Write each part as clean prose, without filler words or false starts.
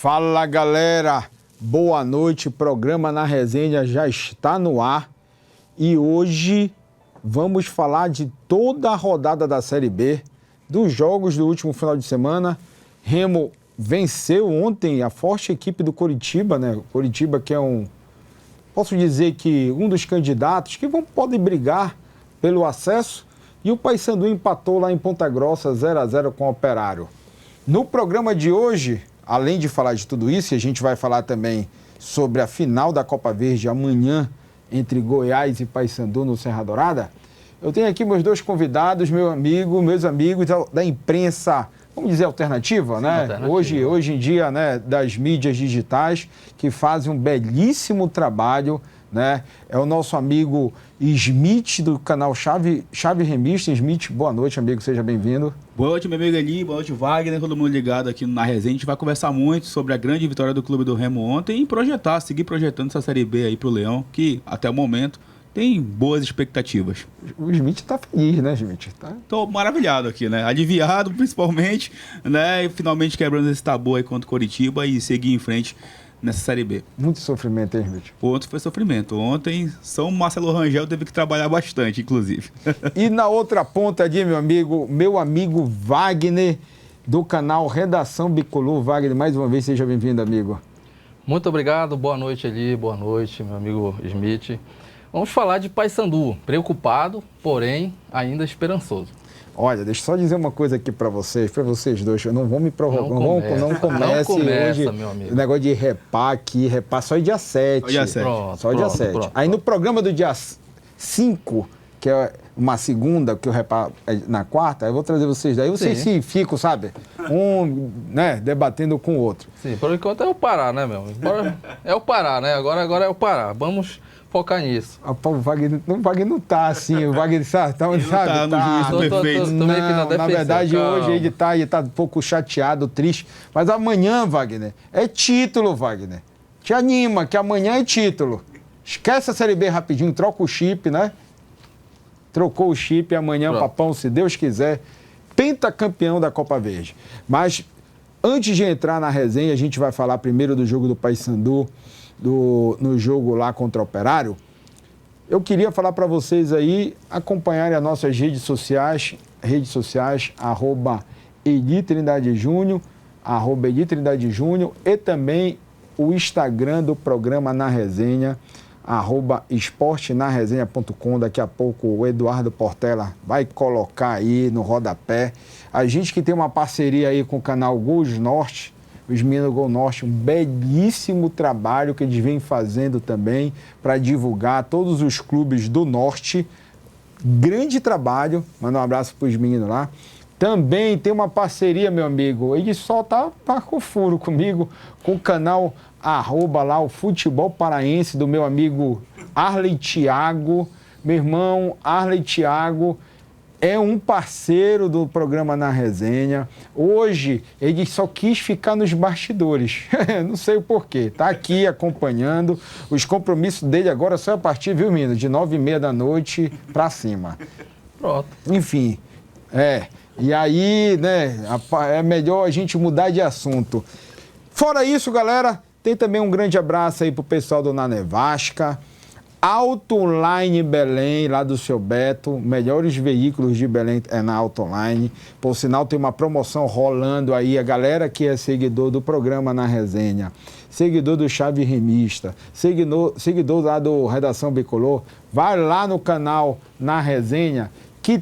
Fala, galera, boa noite, programa Na Resenha já está no ar e hoje vamos falar de toda a rodada da Série B, dos jogos do último final de semana. Remo venceu ontem a forte equipe do Coritiba, né? Coritiba que é posso dizer que um dos candidatos que podem brigar pelo acesso, e o Paysandu empatou lá em Ponta Grossa 0-0 com o Operário. No programa de hoje, além de falar de tudo isso, a gente vai falar também sobre a final da Copa Verde amanhã entre Goiás e Paysandu no Serra Dourada. Eu tenho aqui meus dois convidados, meus amigos da imprensa, vamos dizer, alternativa, né? Alternativa. Hoje em dia, né, das mídias digitais, que fazem um belíssimo trabalho, né? É o nosso amigo Smith, do canal Chave Remista. Smith, boa noite, amigo, seja bem-vindo. Boa noite, meu amigo Eli, boa noite, Wagner, todo mundo ligado aqui na resenha. A gente vai conversar muito sobre a grande vitória do Clube do Remo ontem e seguir projetando essa Série B aí pro Leão, que até o momento tem boas expectativas. O Smith tá feliz, né, Smith? Tô maravilhado aqui, né? Aliviado, principalmente, né? E finalmente quebrando esse tabu aí contra o Coritiba e seguir em frente nessa Série B. Muito sofrimento, hein, Smith? Ontem foi sofrimento. Ontem, São Marcelo Rangel teve que trabalhar bastante, inclusive. E na outra ponta ali, meu amigo Wagner, do canal Redação Bicolor. Wagner, mais uma vez, seja bem-vindo, amigo. Muito obrigado, boa noite, Eli, boa noite, meu amigo Smith. Vamos falar de Paysandu, preocupado, porém ainda esperançoso. Olha, deixa eu só dizer uma coisa aqui para vocês dois, eu não vou me provocar, não comece hoje, meu amigo. O negócio de repar só dia 7. Só dia 7. Aí no programa do dia 5, que é uma segunda, que o repar é na quarta, eu vou trazer vocês daí, vocês se ficam, sabe, né, debatendo com o outro. Sim, por enquanto é o Pará, né, meu amigo? É o Pará, né, agora é o Pará, vamos focar nisso. O Wagner não tá assim, o Wagner sabe? Tô meio que na defesa, na verdade, hoje ele tá um pouco chateado, triste. Mas amanhã, Wagner, é título, Wagner. Te anima, que amanhã é título. Esquece a Série B rapidinho, troca o chip, né? Trocou o chip, amanhã, papão, se Deus quiser, pentacampeão da Copa Verde. Mas, antes de entrar na resenha, a gente vai falar primeiro do jogo do Paysandu, no jogo lá contra o Operário. Eu queria falar para vocês aí acompanharem as nossas redes sociais, @EdiTrindadeJúnior, @EdiTrindadeJúnior, e também o Instagram do programa Na Resenha, @esportenaresenha.com. Daqui a pouco o Eduardo Portela vai colocar aí no rodapé. A gente que tem uma parceria aí com o canal Gols Norte, os meninos do Gol Norte, um belíssimo trabalho que eles vêm fazendo também para divulgar todos os clubes do Norte. Grande trabalho, manda um abraço para os meninos lá. Também tem uma parceria, meu amigo, ele só tá com furo comigo, com o canal lá, o Futebol Paraense, do meu amigo Arley Thiago. Meu irmão Arley Thiago é um parceiro do programa Na Resenha. Hoje, ele só quis ficar nos bastidores. Não sei o porquê. Tá aqui acompanhando. Os compromissos dele agora só a partir, viu, menino? De 9h30 da noite pra cima. Pronto. Enfim, E aí, né, é melhor a gente mudar de assunto. Fora isso, galera, tem também um grande abraço aí pro pessoal do Na Nevasca. Autoline Belém, lá do seu Beto, melhores veículos de Belém é na Autoline. Por sinal, tem uma promoção rolando aí, a galera que é seguidor do programa Na Resenha, seguidor do Chave Remista, seguidor lá do Redação Bicolor, vai lá no canal Na Resenha, que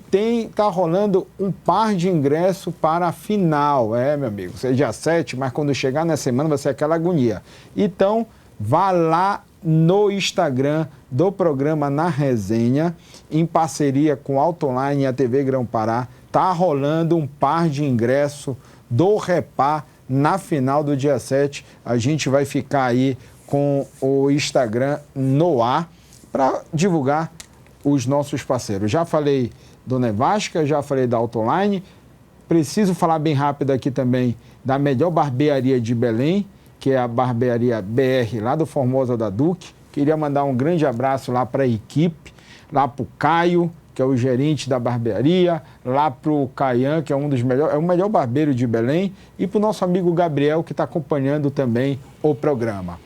tá rolando um par de ingressos para a final. Meu amigo, seja dia 7, mas quando chegar na semana vai ser aquela agonia. Então, vá lá no Instagram do programa Na Resenha, em parceria com a Autoline e a TV Grão-Pará, tá rolando um par de ingresso do Repar na final do dia 7. A gente vai ficar aí com o Instagram no ar para divulgar os nossos parceiros. Já falei do Nevasca, já falei da Autoline. Preciso falar bem rápido aqui também da melhor barbearia de Belém, que é a Barbearia BR, lá do Formosa da Duque. Queria mandar um grande abraço lá para a equipe, lá para o Caio, que é o gerente da barbearia, lá para o Caian, que é um dos melhores, é o melhor barbeiro de Belém, e para o nosso amigo Gabriel, que está acompanhando também o programa.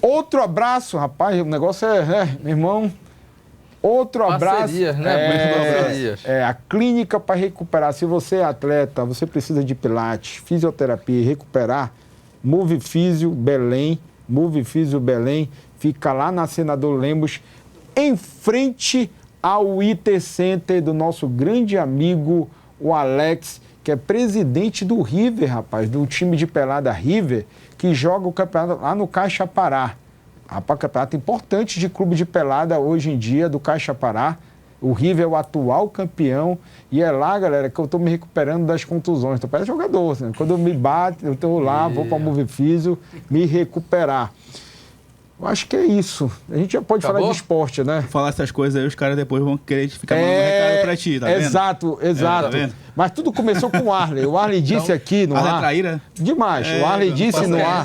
Outro abraço, rapaz, o negócio meu irmão, outro abraço. Parcerias, né? A clínica para recuperar. Se você é atleta, você precisa de pilates, fisioterapia e recuperar, Move Físio Belém, fica lá na Senador Lemos, em frente ao IT Center do nosso grande amigo, o Alex, que é presidente do River, rapaz, do time de pelada River, que joga o campeonato lá no Caixa Pará. Rapaz, campeonato importante de clube de pelada hoje em dia, do Caixa Pará. O River é o atual campeão e é lá, galera, que eu estou me recuperando das contusões. Estou parece jogador, né? Quando eu me bato, eu estou lá, vou para o Move Físio me recuperar. Eu acho que é isso. A gente já pode falar de esporte, né? Falar essas coisas aí, os caras depois vão querer ficar mandando um recado pra ti, tá vendo? Exato. Tá vendo? Mas tudo começou com o Arley. O Arley disse aqui no ar... Arley traíra? Demais. O Arley disse no ar...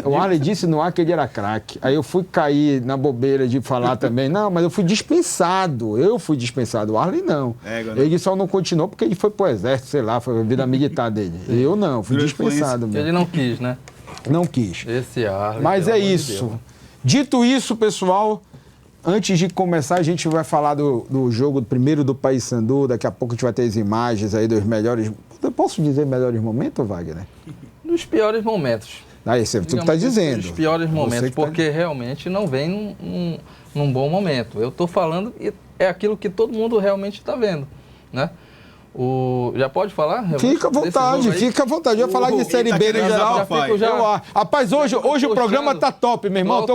O Arley disse no ar que ele era craque. Aí eu fui cair na bobeira de falar também. Não, mas eu fui dispensado. O Arley não. Ele só não continuou porque ele foi pro exército, sei lá, foi a vida militar dele. Eu não, fui dispensado mesmo. Ele não quis, né? Não quis. Esse Arley. Mas é isso. Dito isso, pessoal, antes de começar, a gente vai falar do jogo primeiro do Paysandu. Daqui a pouco a gente vai ter as imagens aí dos melhores... Eu posso dizer melhores momentos, Wagner? Dos piores momentos. Aí, você tu está dizendo. Dos piores momentos, porque realmente não vem num bom momento. Eu estou falando e é aquilo que todo mundo realmente está vendo, né? Já pode falar? Fica à vontade. Eu ia falar de Série B no geral. Rapaz, hoje o programa tá top, meu irmão.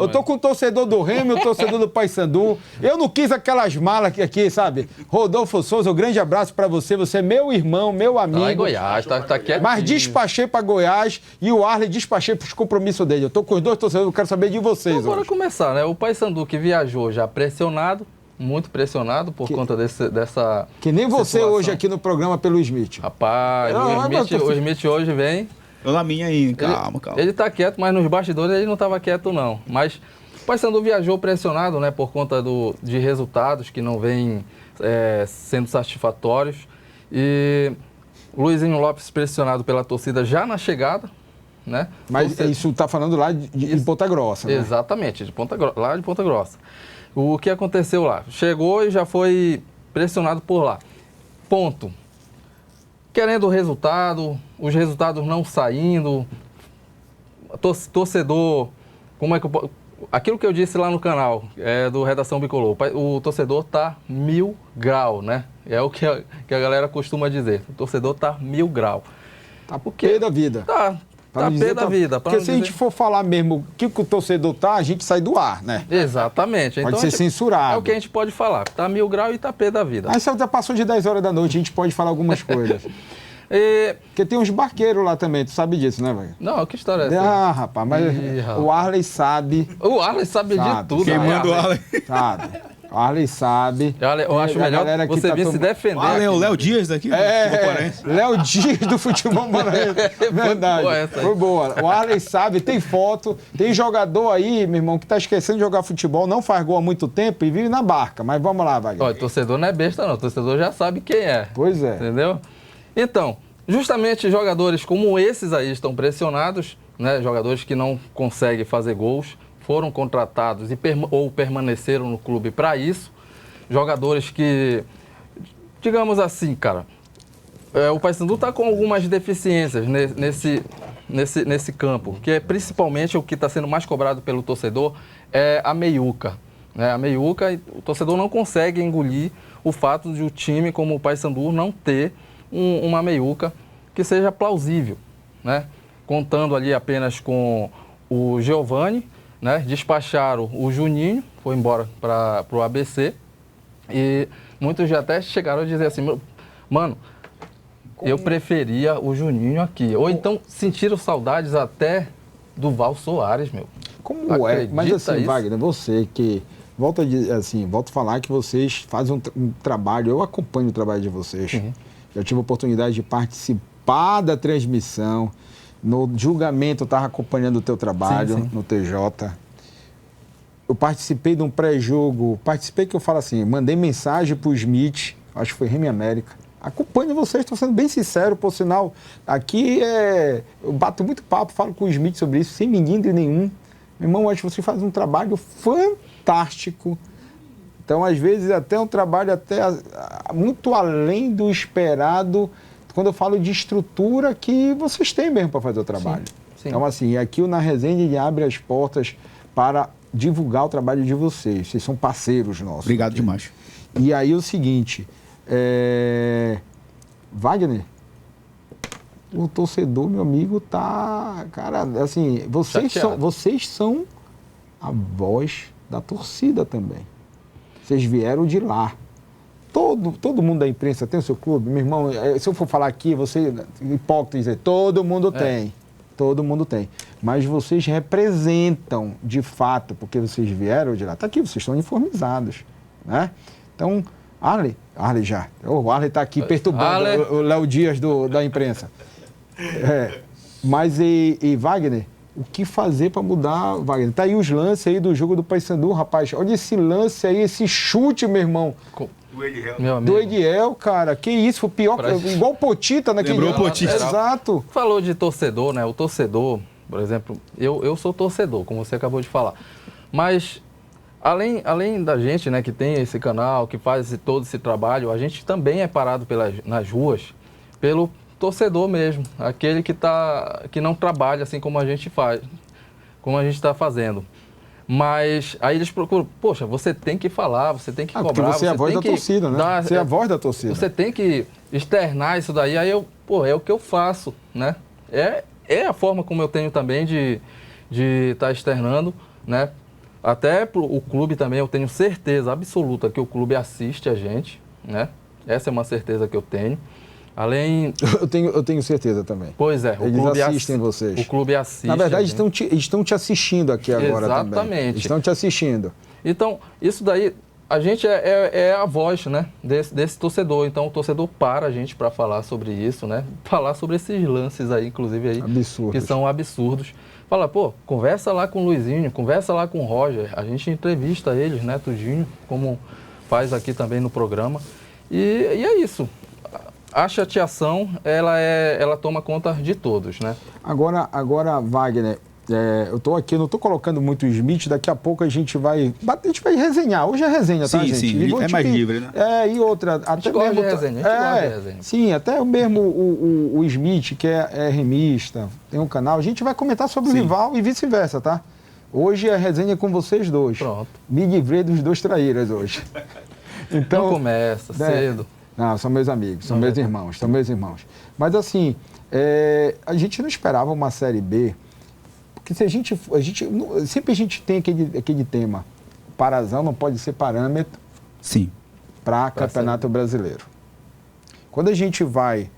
Eu tô com o torcedor do Remo e o torcedor do Paysandu. Eu não quis aquelas malas aqui, sabe? Rodolfo Souza, um grande abraço pra você. Você é meu irmão, meu amigo. Tá em Goiás, tá quietinho. Mas despachei pra Goiás e o Arley despachei pros compromissos dele. Eu tô com os dois torcedores, eu quero saber de vocês. Então, bora começar, né? O Paysandu que viajou já pressionado, muito pressionado por conta dessa... Que nem você situação. Hoje aqui no programa pelo Smith. Rapaz, o Smith hoje vem... Eu na minha aí, calma. Ele tá quieto, mas nos bastidores ele não estava quieto, não. Mas o Paysandu viajou pressionado, né, por conta de resultados que não vêm sendo satisfatórios. E o Luizinho Lopes pressionado pela torcida já na chegada, né? Mas isso tá falando lá de Ponta Grossa, né? Exatamente, lá de Ponta Grossa. O que aconteceu lá? Chegou e já foi pressionado por lá. Ponto. Querendo o resultado, os resultados não saindo, torcedor, como é que aquilo que eu disse lá no canal, do Redação Bicolor, o torcedor tá 1000 graus, né? É o que a galera costuma dizer, o torcedor tá 1000 graus. Tá pé da vida. Tá pé da vida. Porque se a gente for falar mesmo o que o torcedor tá, a gente sai do ar, né? Exatamente. Pode ser censurado. É o que a gente pode falar. Tá 1000 graus e tá pé da vida. Aí se já passou de 10 horas da noite, a gente pode falar algumas coisas. Porque tem uns barqueiros lá também, tu sabe disso, né, velho? Não, que história é essa? Ah, rapaz, mas o Arley sabe. O Arley sabe de tudo. Quem manda o Arley? Sabe. O Arley sabe. Eu acho melhor você vir se defender. Arley é o Léo Dias daqui? Léo Dias do futebol maranhense. Verdade. Foi boa. O Arley sabe, tem foto, tem jogador aí, meu irmão, que tá esquecendo de jogar futebol, não faz gol há muito tempo e vive na barca. Mas vamos lá, Wagner. Olha, torcedor não é besta, não. O torcedor já sabe quem é. Pois é. Entendeu? Então, justamente jogadores como esses aí estão pressionados, né? Jogadores que não conseguem fazer gols, foram contratados ou permaneceram no clube para isso. Jogadores que, digamos assim, cara, o Paysandu está com algumas deficiências nesse campo, que é principalmente o que está sendo mais cobrado pelo torcedor é a meiuca. Né? A meiuca, o torcedor não consegue engolir o fato de o time como o Paysandu não ter uma meiuca que seja plausível, né? Contando ali apenas com o Giovani, né? Despacharam o Juninho, foi embora para o ABC, e muitos já até chegaram a dizer assim, mano, eu preferia o Juninho aqui. Ou então sentiram saudades até do Val Soares, meu. Como é? Mas assim, Wagner, você que... Volto a falar que vocês fazem um trabalho, eu acompanho o trabalho de vocês. Uhum. Já tive a oportunidade de participar da transmissão. No julgamento, eu estava acompanhando o teu trabalho, no TJ. eu participei de um pré-jogo, que eu falo assim, mandei mensagem pro Smith, acho que foi Remy América. Acompanho vocês, estou sendo bem sincero, por sinal, aqui eu bato muito papo, falo com o Smith sobre isso, sem milindre nenhum. Meu irmão, acho que você faz um trabalho fantástico. Então, às vezes, até um trabalho muito além do esperado, quando eu falo de estrutura que vocês têm mesmo para fazer o trabalho. Sim. Então, assim, aqui o Na Resenha ele abre as portas para divulgar o trabalho de vocês. Vocês são parceiros nossos. Obrigado aqui. demais. E aí o seguinte, Wagner, o torcedor, meu amigo, tá... Cara, assim, vocês são a voz da torcida também. Vocês vieram de lá. Todo mundo da imprensa tem o seu clube. Meu irmão, se eu for falar aqui, você hipócrita dizer, todo mundo tem. Todo mundo tem. Mas vocês representam, de fato, porque vocês vieram de lá. Está aqui, vocês estão uniformizados, né? Então, Arley já. O Arley está aqui perturbando o Léo Dias da imprensa. Mas e Wagner, o que fazer para mudar, Wagner? Tá aí os lances aí do jogo do Paysandu, rapaz. Olha esse lance aí, esse chute, meu irmão. Do Ediel, cara. Que isso, foi pior, igual o Potita naquele Lembrou o Potita. Exato. Falou de torcedor, né? O torcedor, por exemplo, eu sou torcedor, como você acabou de falar. Mas, além da gente, né, que tem esse canal, que faz todo esse trabalho, a gente também é parado nas ruas pelo torcedor mesmo. Aquele que não trabalha assim como a gente faz, como a gente está fazendo. Mas aí eles procuram, poxa, você tem que falar, você tem que cobrar. Porque você é a voz da torcida, né? Você é a voz da torcida. Você tem que externar isso daí, aí é o que eu faço, né? É a forma como eu tenho também de estar externando, né? Até o clube também, eu tenho certeza absoluta que o clube assiste a gente, né? Essa é uma certeza que eu tenho. Além... Eu tenho certeza também. Pois é. Eles assistem vocês. O clube assiste. Na verdade, estão te assistindo aqui agora também. Exatamente. Estão te assistindo. Então, isso daí, a gente é a voz, né, desse torcedor. Então, o torcedor para a gente para falar sobre isso, né? Falar sobre esses lances aí, inclusive, aí, absurdos. Que são absurdos. Fala, pô, conversa lá com o Luizinho, conversa lá com o Roger. A gente entrevista eles, né, tudinho, como faz aqui também no programa. E é isso. A chateação, ela toma conta de todos, né? Agora Wagner, eu estou aqui, eu não estou colocando muito o Smith, daqui a pouco a gente vai resenhar. Hoje é resenha, tá, gente? Sim, é mais livre, né? E outra... Até gosta de resenha, gosta de resenha. Sim, até mesmo o Smith, que é remista, tem um canal, a gente vai comentar sobre o rival e vice-versa, tá? Hoje é resenha com vocês dois. Pronto. Me livrei dos dois traíras hoje. Então, não começa cedo. Não, são meus amigos, são meus irmãos. Mas assim, a gente não esperava uma Série B, porque se sempre a gente tem aquele tema, Parazão não pode ser parâmetro para Campeonato Brasileiro. Quando a gente vai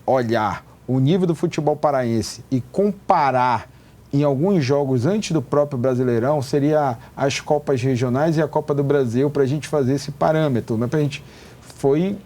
olhar o nível do futebol paraense e comparar em alguns jogos antes do próprio Brasileirão, seria as Copas Regionais e a Copa do Brasil para a gente fazer esse parâmetro, né? Foi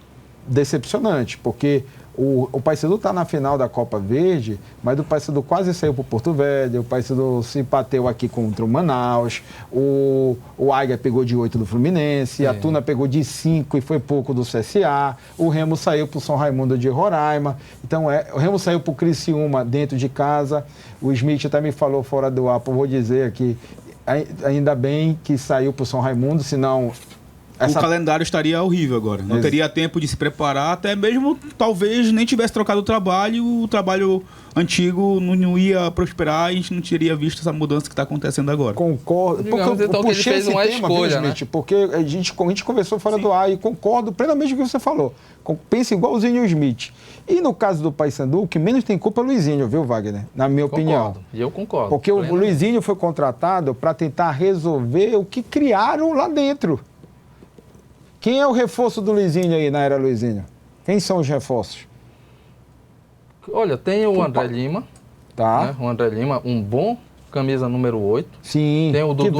decepcionante, porque o Paysandu está na final da Copa Verde, mas o Paysandu quase saiu para o Porto Velho, o Paysandu se bateu aqui contra o Manaus, o Águia pegou de 8 do Fluminense, a Tuna pegou de 5 e foi pouco do CSA, o Remo saiu para o São Raimundo de Roraima, então o Remo saiu para o Criciúma dentro de casa, o Smith até me falou fora do ar, vou dizer aqui, ainda bem que saiu para o São Raimundo, senão... O calendário estaria horrível agora. Não teria tempo de se preparar, até mesmo talvez nem tivesse trocado o trabalho antigo não ia prosperar e a gente não teria visto essa mudança que está acontecendo agora. Concordo. Porque então, ele fez uma escolha, né? Porque a gente conversou fora do ar e concordo plenamente com o que você falou. Pensa igualzinho o Smith. E no caso do Paysandu, o que menos tem culpa é o Luizinho, viu, Wagner? Na minha opinião. E eu concordo. Porque o Luizinho foi contratado para tentar resolver o que criaram lá dentro. Quem é o reforço do Luizinho aí na era Luizinho? Quem são os reforços? Olha, tem o André Lima. Tá. Né? O André Lima, um bom camisa número 8. Sim. Tem o Dudu que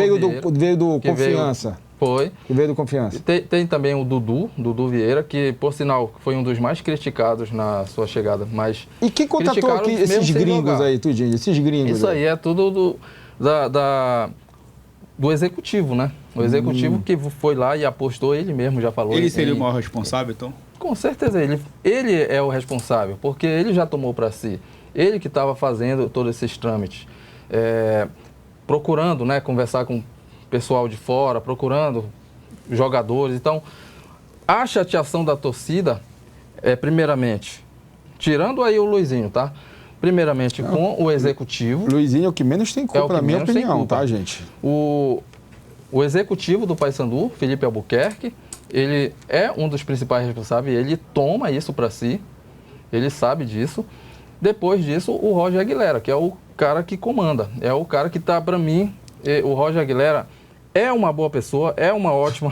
veio do Confiança. Foi. Que veio do Confiança. Tem também o Dudu Vieira, que, por sinal, foi um dos mais criticados na sua chegada. Mas e quem contratou aqui esses gringos aí, tudinho? Esses gringos Isso aí é tudo do executivo, né? O executivo que foi lá e apostou, ele mesmo já falou. Ele seria o maior responsável, então? Com certeza, ele é o responsável, porque ele já tomou para si. Ele que estava fazendo todos esses trâmites, procurando, né, conversar com o pessoal de fora, procurando jogadores. Então, a chateação da torcida é, primeiramente, tirando aí o Luizinho, tá? Primeiramente com o executivo. Luizinho é o que menos tem culpa, na minha opinião, tá, gente? O executivo do Paysandu, Felipe Albuquerque, ele é um dos principais responsáveis, ele toma isso para si, ele sabe disso. Depois disso, o Roger Aguilera, que é o cara que comanda, é o cara que tá, para mim, o Roger Aguilera é uma boa pessoa, é uma ótima...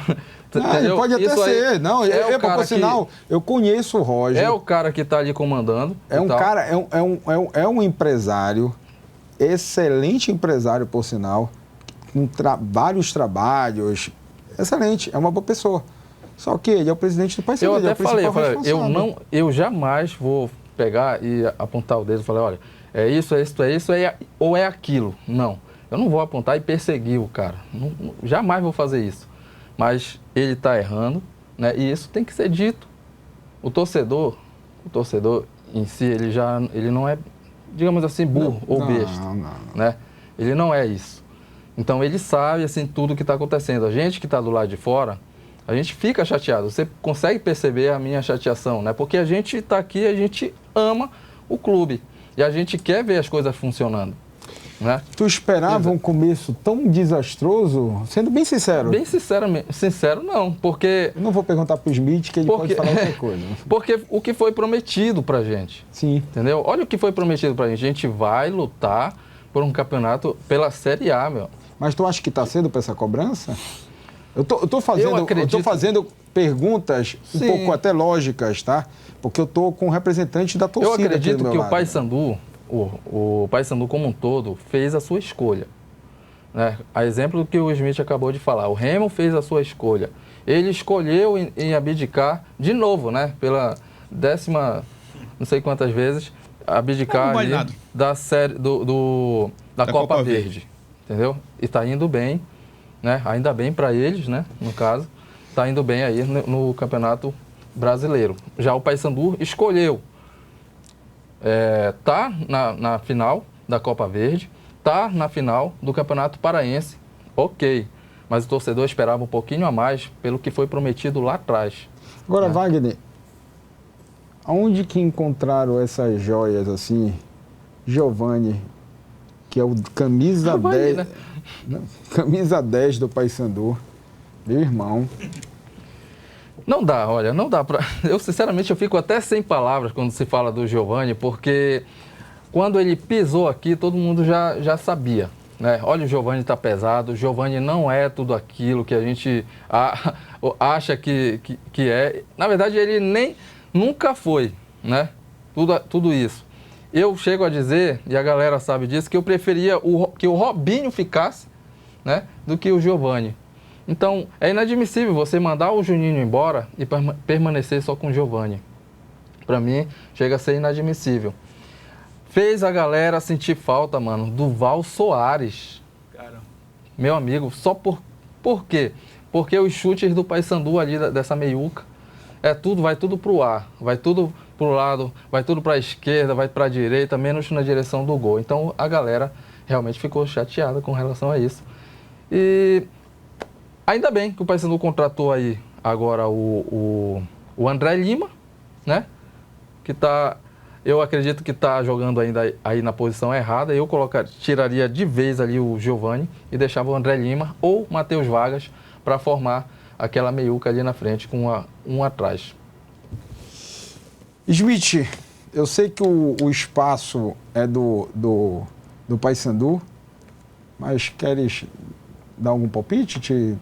Ele pode até isso ser, aí, não, por sinal, eu conheço o Roger. É o cara que está ali comandando. É um empresário, excelente empresário, por sinal, com vários trabalhos, excelente, é uma boa pessoa. Só que ele é o presidente do Paysandu. Eu até falei, eu jamais vou pegar e apontar o dedo e falar, olha, é isso, ou é aquilo. Não, eu não vou apontar e perseguir o cara, jamais vou fazer isso. Mas ele está errando, né? E isso tem que ser dito. O torcedor em si, ele não é, digamos assim, burro ou besta, né? Ele não é isso. Então ele sabe assim tudo o que está acontecendo. A gente que está do lado de fora, a gente fica chateado. Você consegue perceber a minha chateação, né? Porque a gente está aqui, a gente ama o clube e a gente quer ver as coisas funcionando. Né? Tu esperava um começo tão desastroso? Sendo bem sincero. Bem sincero não, porque... Eu não vou perguntar pro Smith que ele pode falar outra coisa. Porque o que foi prometido pra gente. Sim. Entendeu? Olha o que foi prometido pra gente. A gente vai lutar por um campeonato pela Série A, meu. Mas tu acha que tá cedo pra essa cobrança? Eu tô fazendo perguntas um pouco até lógicas, tá? Porque eu tô com um representante da torcida. Eu acredito que lado, o Paysandu... O Paysandu como um todo fez a sua escolha. Né? A exemplo do que o Smith acabou de falar. O Remo fez a sua escolha. Ele escolheu em abdicar de novo, né? Pela 10ª, não sei quantas vezes, abdicar ali da série da Copa Verde. Entendeu? E está indo bem, né? Ainda bem para eles, né? No caso, está indo bem aí no Campeonato Brasileiro. Já o Paysandu escolheu. Tá na final da Copa Verde, tá na final do Campeonato Paraense, ok. Mas o torcedor esperava um pouquinho a mais pelo que foi prometido lá atrás. Agora, Wagner, aonde que encontraram essas joias assim? Giovani, que é o camisa 10, né? Camisa 10 do Paysandu, meu irmão. Não dá, olha, não dá pra... Eu, sinceramente, eu fico até sem palavras quando se fala do Giovani, porque quando ele pisou aqui, todo mundo já sabia, né? Olha, o Giovani tá pesado, o Giovani não é tudo aquilo que a gente acha que é. Na verdade, ele nunca foi, né? Tudo isso. Eu chego a dizer, e a galera sabe disso, que eu preferia que o Robinho ficasse, né? Do que o Giovani. Então, é inadmissível você mandar o Juninho embora e permanecer só com o Giovani. Para mim, chega a ser inadmissível. Fez a galera sentir falta, mano, do Val Soares. Cara. Meu amigo, só por quê? Porque os chutes do Paysandu ali, dessa meiuca, vai tudo pro ar, vai tudo pro lado, vai tudo pra esquerda, vai pra direita, menos na direção do gol. Então, a galera realmente ficou chateada com relação a isso. E... ainda bem que o Paysandu contratou aí agora o André Lima, né? Que eu acredito que está jogando ainda aí na posição errada. Eu tiraria de vez ali o Giovani e deixava o André Lima ou Matheus Vargas para formar aquela meiuca ali na frente com um atrás. Smith, eu sei que o espaço é do Paysandu, mas queres dar algum palpite? Te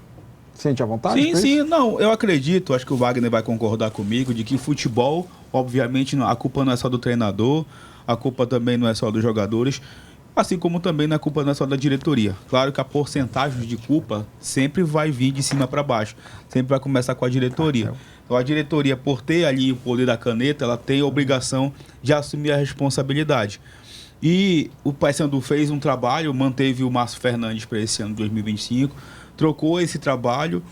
sente à vontade? Sim, não, eu acredito, acho que o Wagner vai concordar comigo, de que futebol, obviamente, a culpa não é só do treinador, a culpa também não é só dos jogadores, assim como também a culpa não é só da diretoria. Claro que a porcentagem de culpa sempre vai vir de cima para baixo, sempre vai começar com a diretoria. Então a diretoria, por ter ali o poder da caneta, ela tem a obrigação de assumir a responsabilidade. E o Paysandu fez um trabalho, manteve o Márcio Fernandes para esse ano de 2025, trocou esse trabalho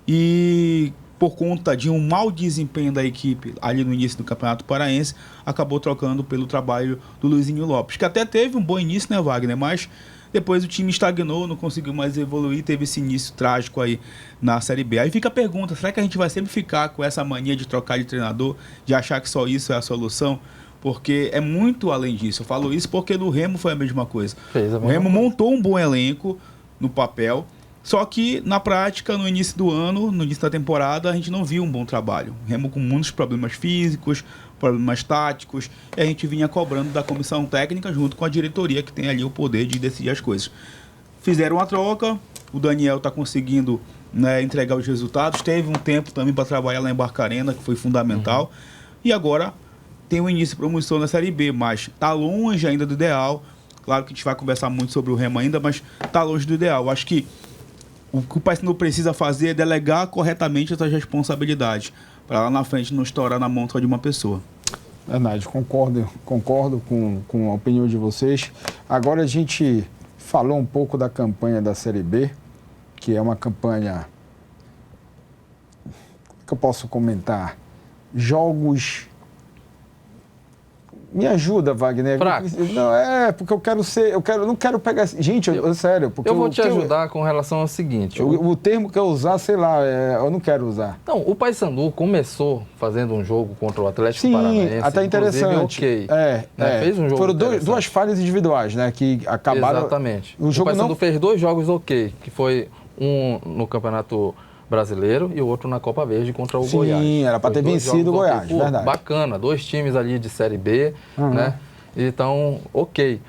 e, por conta de um mau desempenho da equipe ali no início do Campeonato Paraense, acabou trocando pelo trabalho do Luizinho Lopes, que até teve um bom início, né, Wagner? Mas depois o time estagnou, não conseguiu mais evoluir, teve esse início trágico aí na Série B. Aí fica a pergunta, será que a gente vai sempre ficar com essa mania de trocar de treinador, de achar que só isso é a solução? Porque é muito além disso. Eu falo isso porque no Remo foi a mesma coisa. O Remo montou um bom elenco no papel, só que na prática, no início do ano, no início da temporada, a gente não viu um bom trabalho. O Remo com muitos problemas físicos, problemas táticos, e a gente vinha cobrando da comissão técnica junto com a diretoria, que tem ali o poder de decidir as coisas. Fizeram a troca, o Daniel está conseguindo, né, entregar os resultados, teve um tempo também para trabalhar lá em Barcarena, que foi fundamental, e agora tem um início promissor na Série B, mas está longe ainda do ideal. Claro que a gente vai conversar muito sobre o Remo ainda, mas está longe do ideal. Acho que o que o Paysandu precisa fazer é delegar corretamente essas responsabilidades, para lá na frente não estourar na mão só de uma pessoa. Verdade, concordo com a opinião de vocês. Agora a gente falou um pouco da campanha da Série B, que é uma campanha, que eu posso comentar, jogos... Me ajuda, Wagner. Fraco. Não, porque eu não quero pegar... Gente, sério. Porque eu vou te ajudar com relação ao seguinte. O termo que eu usar, sei lá, eu não quero usar. Não, o Paysandu começou fazendo um jogo contra o Atlético Paranaense. Sim, até interessante. Ok. Fez um jogo Foram duas falhas individuais, né, que acabaram... Exatamente. O Paysandu fez 2 jogos ok, que foi um no Campeonato Brasileiro e o outro na Copa Verde contra o Goiás. Sim, era para ter vencido o Goiás, verdade. Bacana, 2 times ali de Série B, né? Então, ok.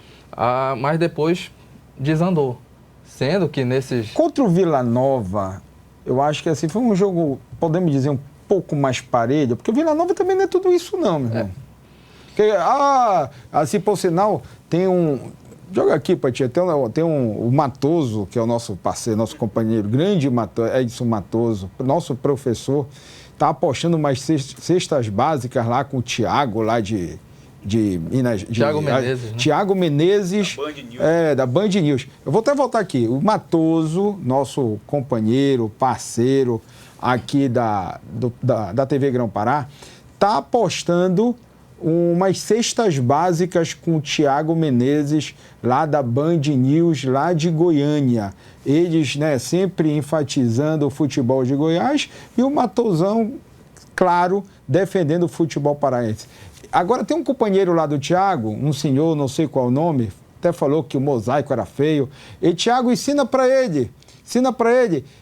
Mas depois desandou. Sendo que nesses... Contra o Vila Nova, eu acho que assim, foi um jogo, podemos dizer, um pouco mais parelho, porque o Vila Nova também não é tudo isso não, meu irmão. Porque, assim, por sinal, tem um... Joga aqui, Patinha, tem o Matoso, que é o nosso parceiro, nosso companheiro, grande Edson Matoso, nosso professor, está apostando umas cestas básicas lá com o Thiago, lá de Minas... Thiago Menezes, né? Thiago Menezes, da Band News. Da Band News. Eu vou até voltar aqui. O Matoso, nosso companheiro, parceiro aqui da TV Grão-Pará, está apostando umas cestas básicas com o Thiago Menezes, lá da Band News, lá de Goiânia. Eles, né, sempre enfatizando o futebol de Goiás e o Matosão, claro, defendendo o futebol paraense. Agora, tem um companheiro lá do Thiago, um senhor, não sei qual o nome, até falou que o mosaico era feio. E, Thiago, ensina para ele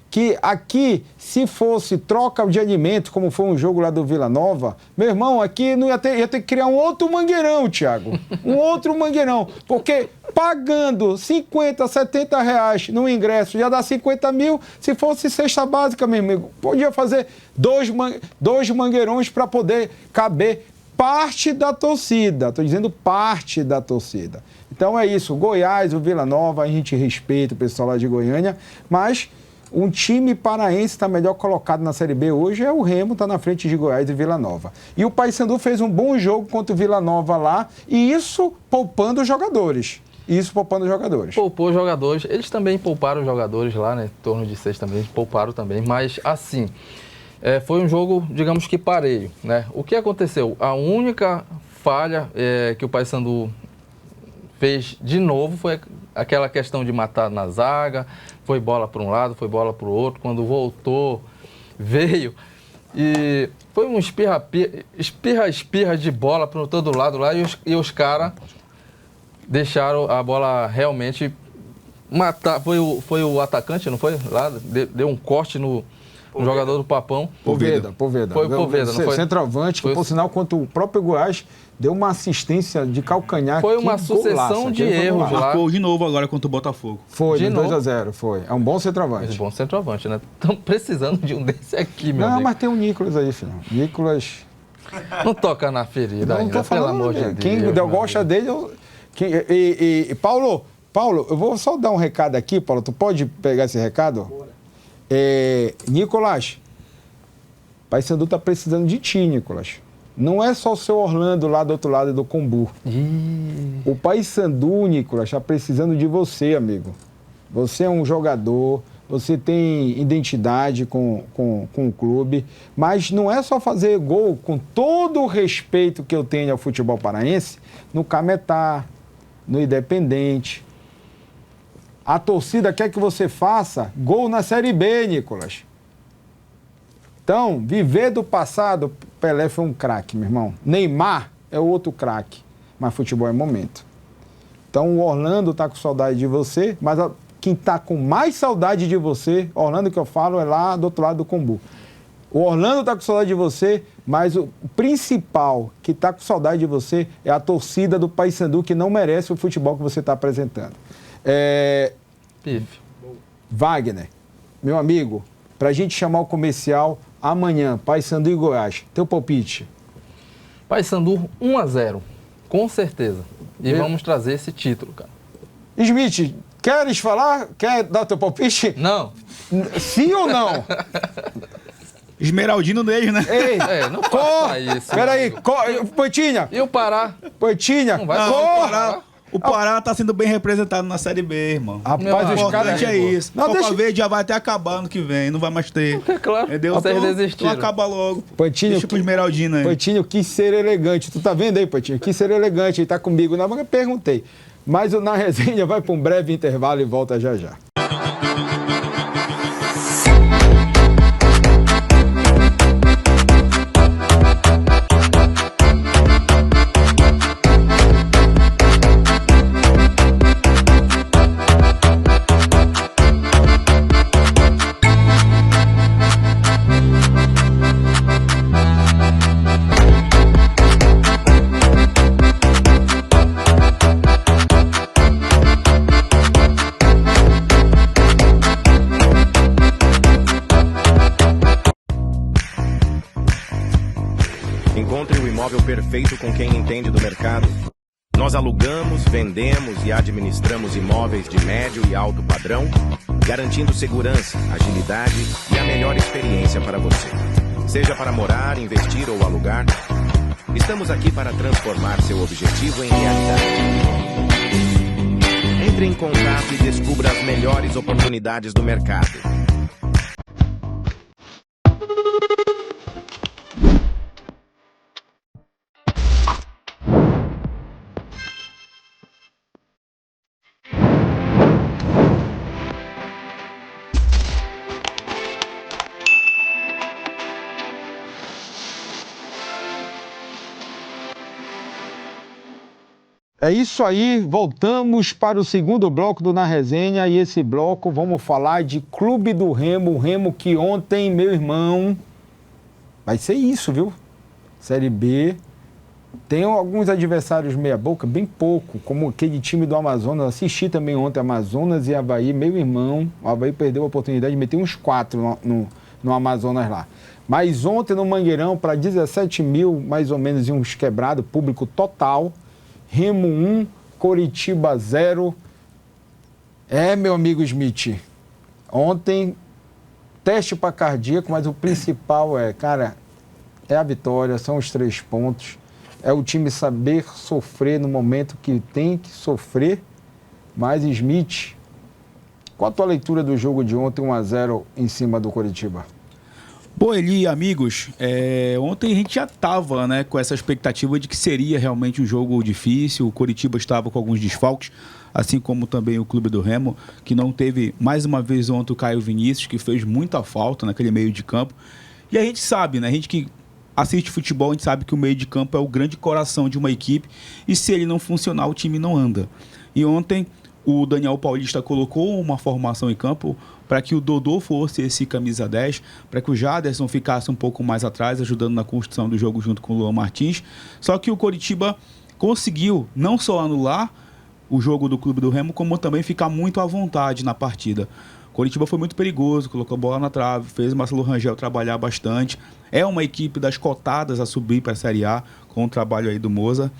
que aqui, se fosse troca de alimento, como foi um jogo lá do Vila Nova, meu irmão, aqui não ia ter que criar um outro mangueirão, Thiago. Um outro mangueirão. Porque pagando 50, 70 reais no ingresso, já dá 50 mil. Se fosse cesta básica, meu amigo, podia fazer dois mangueirões para poder caber parte da torcida. Estou dizendo parte da torcida. Então é isso. O Goiás, o Vila Nova, a gente respeita o pessoal lá de Goiânia, mas um time paraense está melhor colocado na Série B hoje é o Remo, está na frente de Goiás e Vila Nova. E o Paysandu fez um bom jogo contra o Vila Nova lá, e isso poupando os jogadores. Poupou jogadores. Eles também pouparam os jogadores lá, né? Em torno de 6 também, pouparam também. Mas, assim, foi um jogo, digamos que parelho, né? O que aconteceu? A única falha que o Paysandu fez de novo foi aquela questão de matar na zaga, foi bola para um lado, foi bola para o outro, quando voltou, veio e foi um espirra de bola para todo lado lá e os caras deixaram a bola realmente matar, foi o atacante, não foi? Lá, deu um corte no jogador do Papão. Poveda. Foi o Poveda, não foi? Centroavante, que por sinal, contra o próprio Goiás, deu uma assistência de calcanhar. Foi uma sucessão de erros lá. Marcou de novo agora contra o Botafogo. Foi, de 2-0, foi. É um bom centroavante. Um bom centroavante, né? Estão precisando de um desse aqui, meu amigo. Não, mas tem o Nicolas aí, filho. Nicolas... Não toca na ferida ainda, pelo amor de Deus. Quem gosta dele... Paulo, eu vou só dar um recado aqui, Paulo. Tu pode pegar esse recado? Nicolas, Paysandu está precisando de ti, Nicolas. não é só o seu Orlando lá do outro lado do Combu. O Paysandu, Nicolas, está precisando de você, amigo. Você é um jogador, você tem identidade com o clube, mas não é só fazer gol, com todo o respeito que eu tenho ao futebol paraense, no Cametá, no Independente. A torcida quer que você faça gol na Série B, Nicolas. Então, viver do passado, Pelé foi um craque, meu irmão. Neymar é outro craque, mas futebol é momento. Então, o Orlando está com saudade de você, mas quem está com mais saudade de você, Orlando que eu falo, é lá do outro lado do Combu. O Orlando está com saudade de você, mas o principal que está com saudade de você é a torcida do Paysandu, que não merece o futebol que você está apresentando. Wagner, meu amigo, para a gente chamar o comercial amanhã, Paysandu e Goiás, teu palpite? Paysandu 1-0, com certeza. E vamos trazer esse título, cara. Smith, queres falar? Quer dar teu palpite? Não. Sim ou não? Esmeraldino mesmo, né? Ei, não faça isso. Peraí, Poitinha. E o Pará? Poitinha, Não vai corra. O Pará tá sendo bem representado na Série B, irmão. Rapaz, O os caras... importante é isso. Não, Copa deixa... Verde já vai até acabar ano que vem, não vai mais ter. É claro, entendeu? vocês Então desistiram. acaba logo. Poitinho, Deixa pro Esmeraldino aí. Poitinho quis ser elegante. Tu tá vendo aí, Poitinho? Quis ser elegante. Ele tá comigo na banca, perguntei. Mas o Na Resenha vai para um breve intervalo e volta já já. Encontre o imóvel perfeito com quem entende do mercado. Nós alugamos, vendemos e administramos imóveis de médio e alto padrão, garantindo segurança, agilidade e a melhor experiência para você. Seja para morar, investir ou alugar, estamos aqui para transformar seu objetivo em realidade. Entre em contato e descubra as melhores oportunidades do mercado. É isso aí, voltamos para o segundo bloco do Na Resenha e esse bloco vamos falar de Clube do Remo, o Remo que ontem, meu irmão, vai ser isso, viu? Série B, tem alguns adversários meia boca, bem pouco, como aquele time do Amazonas, assisti também ontem Amazonas e Avaí, meu irmão, o Avaí perdeu a oportunidade de meter uns 4 no Amazonas lá. Mas ontem no Mangueirão, para 17 mil, mais ou menos, e uns quebrados, público total, Remo 1, Coritiba 0. Meu amigo Smith, ontem, teste para cardíaco, mas o principal é a vitória, são os 3 pontos. É o time saber sofrer no momento que tem que sofrer. Mas, Smith, qual a tua leitura do jogo de ontem, 1-0 em cima do Coritiba? Bom, Eli, amigos, ontem a gente já estava, né, com essa expectativa de que seria realmente um jogo difícil. O Coritiba estava com alguns desfalques, assim como também o Clube do Remo, que não teve, mais uma vez ontem, o Caio Vinícius, que fez muita falta naquele meio de campo. E a gente sabe, né, a gente que assiste futebol, a gente sabe que o meio de campo é o grande coração de uma equipe, e se ele não funcionar, o time não anda. E ontem o Daniel Paulista colocou uma formação em campo para que o Dodô fosse esse camisa 10, para que o Jaderson ficasse um pouco mais atrás, ajudando na construção do jogo junto com o Luan Martins. Só que o Coritiba conseguiu não só anular o jogo do Clube do Remo, como também ficar muito à vontade na partida. O Coritiba foi muito perigoso, colocou a bola na trave, fez o Marcelo Rangel trabalhar bastante. É uma equipe das cotadas a subir para a Série A, com o trabalho aí do Moza.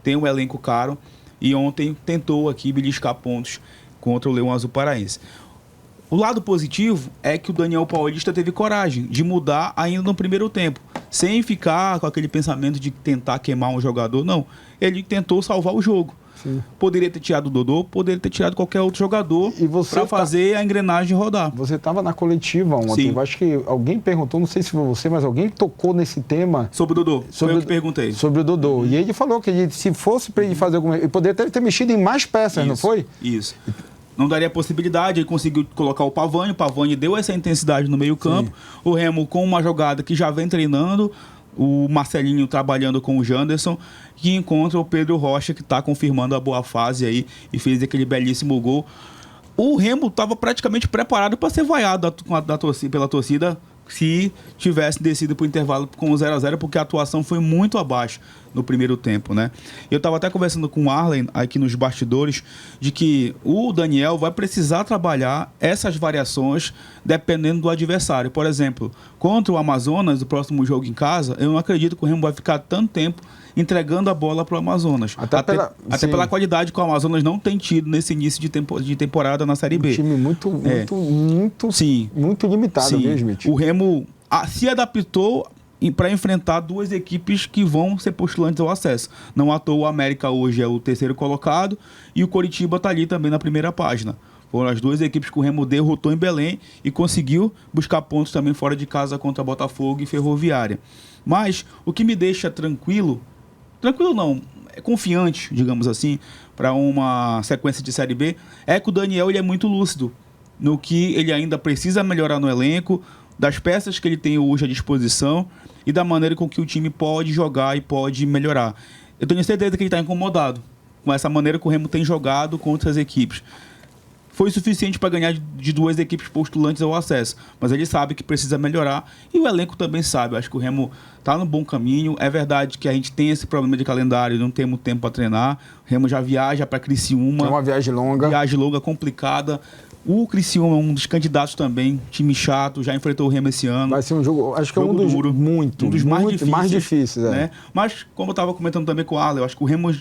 Tem um elenco caro e ontem tentou aqui beliscar pontos contra o Leão Azul Paraense. O lado positivo é que o Daniel Paulista teve coragem de mudar ainda no primeiro tempo. sem ficar com aquele pensamento de tentar queimar um jogador. Não, ele tentou salvar o jogo. Sim. Poderia ter tirado o Dodô, poderia ter tirado qualquer outro jogador para fazer a engrenagem rodar. Você estava na coletiva ontem. Sim. Eu acho que alguém perguntou, não sei se foi você, mas alguém tocou nesse tema. Sobre o Dodô. Foi eu que perguntei. Sobre o Dodô. E ele falou que se fosse para ele fazer alguma... Ele poderia ter mexido em mais peças, não foi? Isso. Não daria possibilidade, ele conseguiu colocar o Pavani deu essa intensidade no meio campo. Sim. O Remo com uma jogada que já vem treinando, o Marcelinho trabalhando com o Janderson, que encontra o Pedro Rocha, que está confirmando a boa fase aí e fez aquele belíssimo gol. O Remo estava praticamente preparado para ser vaiado pela torcida se tivesse descido para o intervalo com o 0-0, porque a atuação foi muito abaixo no primeiro tempo, né? Eu estava até conversando com o Arlen aqui nos bastidores de que o Daniel vai precisar trabalhar essas variações dependendo do adversário. Por exemplo, contra o Amazonas, o próximo jogo em casa, eu não acredito que o Remo vai ficar tanto tempo entregando a bola para o Amazonas. Até pela qualidade que o Amazonas não tem tido nesse início de temporada na Série B. Um time muito limitado mesmo. O Remo se adaptou para enfrentar duas equipes que vão ser postulantes ao acesso. Não à toa o América hoje é o terceiro colocado e o Coritiba está ali também na primeira página. Foram as duas equipes que o Remo derrotou em Belém e conseguiu buscar pontos também fora de casa contra Botafogo e Ferroviária. Mas o que me deixa tranquilo não, confiante, digamos assim, para uma sequência de Série B, é que o Daniel ele é muito lúcido no que ele ainda precisa melhorar no elenco, das peças que ele tem hoje à disposição e da maneira com que o time pode jogar e pode melhorar. Eu tenho certeza que ele está incomodado com essa maneira que o Remo tem jogado contra as equipes. Foi suficiente para ganhar de duas equipes postulantes ao acesso, mas ele sabe que precisa melhorar e o elenco também sabe. Eu acho que o Remo está no bom caminho. É verdade que a gente tem esse problema de calendário, não temos tempo para treinar. O Remo já viaja para Criciúma. É uma viagem longa. Viagem longa, complicada. O Criciúma é um dos candidatos também, time chato, já enfrentou o Remo esse ano. Vai ser um jogo, acho que é um dos mais difíceis. Né? Mas, como eu estava comentando também com o Arlen, eu acho que o Remo...